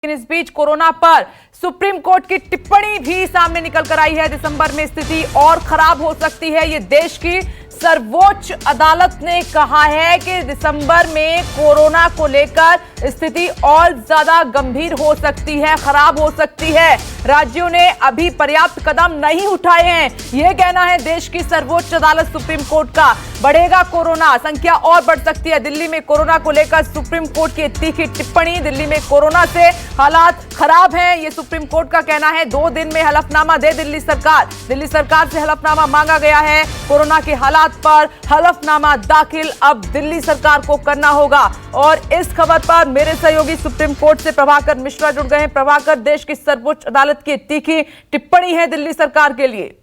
लेकिन इस बीच कोरोना पर सुप्रीम कोर्ट की टिप्पणी भी सामने निकल कर आई है। दिसंबर में स्थिति और खराब हो सकती है। ये देश की सर्वोच्च अदालत ने कहा है कि दिसंबर में कोरोना को लेकर स्थिति और ज्यादा गंभीर हो सकती है, खराब हो सकती है। राज्यों ने अभी पर्याप्त कदम नहीं उठाए हैं, यह कहना है देश की सर्वोच्च अदालत सुप्रीम कोर्ट का। बढ़ेगा कोरोना, संख्या और बढ़ सकती है। दिल्ली में कोरोना को लेकर सुप्रीम कोर्ट की तीखी टिप्पणी। दिल्ली में कोरोना से हालात खराब हैं, यह सुप्रीम कोर्ट का कहना है। 2 दिन में हलफनामा दे दिल्ली सरकार। दिल्ली सरकार से हलफनामा मांगा गया है। कोरोना के हालात पर हलफनामा दाखिल अब दिल्ली सरकार को करना होगा। और इस खबर पर मेरे सहयोगी सुप्रीम कोर्ट से प्रभाकर मिश्रा जुड़ गए हैं। प्रभाकर, देश की सर्वोच्च अदालत की तीखी टिप्पणी है दिल्ली सरकार के लिए।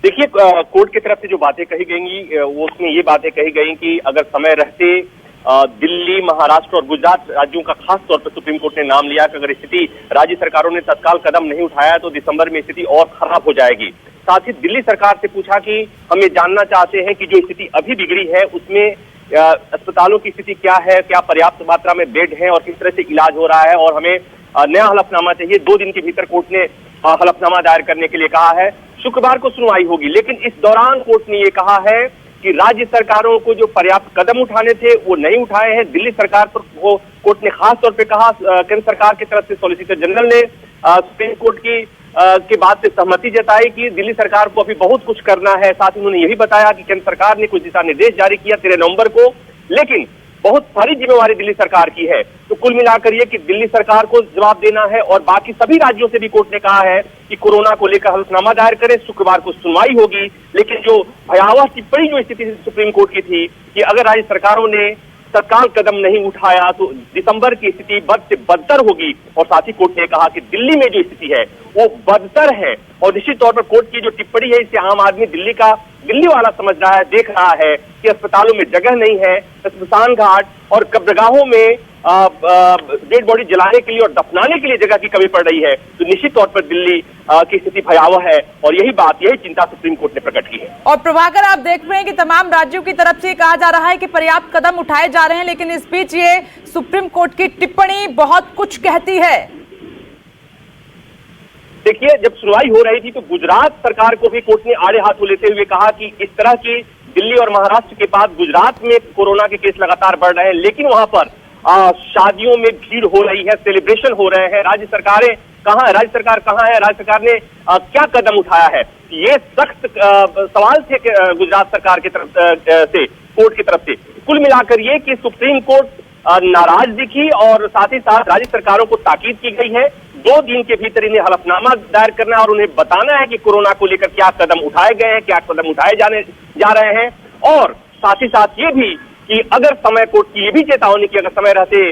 देखिए, कोर्ट की तरफ से जो बातें कही गई वो उसमें ये बातें कही गई कि अगर समय रहते दिल्ली, महाराष्ट्र और गुजरात राज्यों का खास तौर पर सुप्रीम कोर्ट ने नाम लिया कि अगर स्थिति राज्य सरकारों ने तत्काल कदम नहीं उठाया तो दिसंबर में स्थिति और खराब हो जाएगी। साथ ही दिल्ली सरकार से पूछा कि हम ये जानना चाहते हैं कि जो स्थिति अभी बिगड़ी है उसमें अस्पतालों की स्थिति क्या है, क्या पर्याप्त मात्रा में बेड है और किस तरह से इलाज हो रहा है, और हमें नया हलफनामा चाहिए। 2 दिन के भीतर कोर्ट ने हलफनामा दायर करने के लिए कहा है। शुक्रवार को सुनवाई होगी, लेकिन इस दौरान कोर्ट ने ये कहा है कि राज्य सरकारों को जो पर्याप्त कदम उठाने थे वो नहीं उठाए हैं। दिल्ली सरकार पर वो कोर्ट ने खास तौर पे कहा। केंद्र सरकार की तरफ से सॉलिसिटर जनरल ने सुप्रीम कोर्ट की बात से सहमति जताई कि दिल्ली सरकार को अभी बहुत कुछ करना है। साथ ही उन्होंने ये भी बताया कि केंद्र सरकार ने कुछ दिशा निर्देश जारी किया 13 नवंबर को, लेकिन बहुत सारी जिम्मेवारी दिल्ली सरकार की है। तो कुल मिलाकर ये कि दिल्ली सरकार को जवाब देना है और बाकी सभी राज्यों से भी कोर्ट ने कहा है कि कोरोना को लेकर हलफनामा दायर करें। शुक्रवार को सुनवाई होगी, लेकिन जो भयावह टिप्पणी जो स्थिति सुप्रीम कोर्ट की थी कि अगर राज्य सरकारों ने तत्काल कदम नहीं उठाया तो दिसंबर की स्थिति बद से बदतर होगी। और साथ ही कोर्ट ने कहा कि दिल्ली में जो स्थिति है वो बदतर है। और निश्चित तौर पर कोर्ट की जो टिप्पणी है इससे आम आदमी दिल्ली वाला समझ रहा है, देख रहा है कि अस्पतालों में जगह नहीं है, स्मशान घाट और कब्रगाहों में डेड बॉडी जलाने के लिए और दफनाने के लिए जगह की कमी पड़ रही है। तो निश्चित तौर पर दिल्ली की स्थिति भयावह है और यही चिंता सुप्रीम कोर्ट ने प्रकट की है। और प्रभाकर, आप देख रहे हैं कि तमाम राज्यों की तरफ से कहा जा रहा है कि पर्याप्त कदम उठाए जा रहे हैं, लेकिन इस बीच ये सुप्रीम कोर्ट की टिप्पणी बहुत कुछ कहती है। देखिए, जब सुनवाई हो रही थी तो गुजरात सरकार को भी कोर्ट ने आड़े हाथों लेते हुए कहा कि इस तरह की दिल्ली और महाराष्ट्र के बाद गुजरात में कोरोना के केस लगातार बढ़ रहे हैं, लेकिन वहां पर शादियों में भीड़ हो रही है, सेलिब्रेशन हो रहे हैं। राज्य सरकार कहाँ है? राज्य सरकार ने क्या कदम उठाया है? ये सख्त सवाल थे गुजरात सरकार की तरफ से, कोर्ट की तरफ से। कुल मिलाकर ये कि सुप्रीम कोर्ट नाराज दिखी और साथ ही साथ राज्य सरकारों को ताकीद की गई है 2 दिन के भीतर इन्हें हलफनामा दायर करना और उन्हें बताना है कि कोरोना को लेकर क्या कदम उठाए गए हैं, क्या कदम उठाए जा रहे हैं। और साथ ही साथ ये भी कि अगर समय, कोर्ट की ये भी चेतावनी कि अगर समय रहते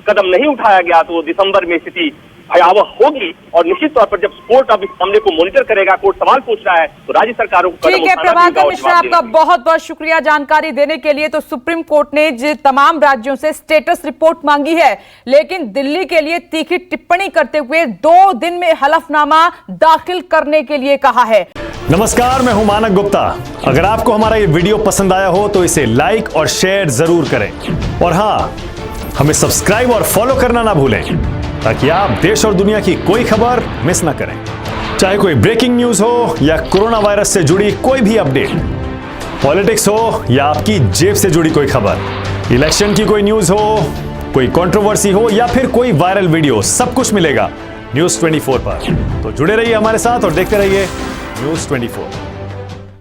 कदम नहीं उठाया गया तो दिसंबर में स्थिति भयावह होगी। और निश्चित तौर पर जब कोर्ट अब इस मामले को मॉनिटर करेगा, कोर्ट सवाल पूछ रहा है, तो राज्य सरकारों को ठीक है। प्रभाकर मिश्रा, आपका बहुत बहुत शुक्रिया जानकारी देने के लिए। तो सुप्रीम कोर्ट ने तमाम राज्यों से स्टेटस रिपोर्ट मांगी है, लेकिन दिल्ली के लिए तीखी टिप्पणी करते हुए 2 दिन में हलफनामा दाखिल करने के लिए कहा है। नमस्कार, मैं हूं मानक गुप्ता। अगर आपको हमारा ये वीडियो पसंद आया हो तो इसे लाइक और शेयर जरूर करें, और हाँ, हमें सब्सक्राइब और फॉलो करना ना भूलें ताकि आप देश और दुनिया की कोई खबर मिस ना करें। चाहे कोई ब्रेकिंग न्यूज हो या कोरोना वायरस से जुड़ी कोई भी अपडेट, पॉलिटिक्स हो या आपकी जेब से जुड़ी कोई खबर, इलेक्शन की कोई न्यूज हो, कोई कंट्रोवर्सी हो या फिर कोई वायरल वीडियो, सब कुछ मिलेगा न्यूज़ 24 पर। तो जुड़े रहिए हमारे साथ और देखते रहिए न्यूज़ 24।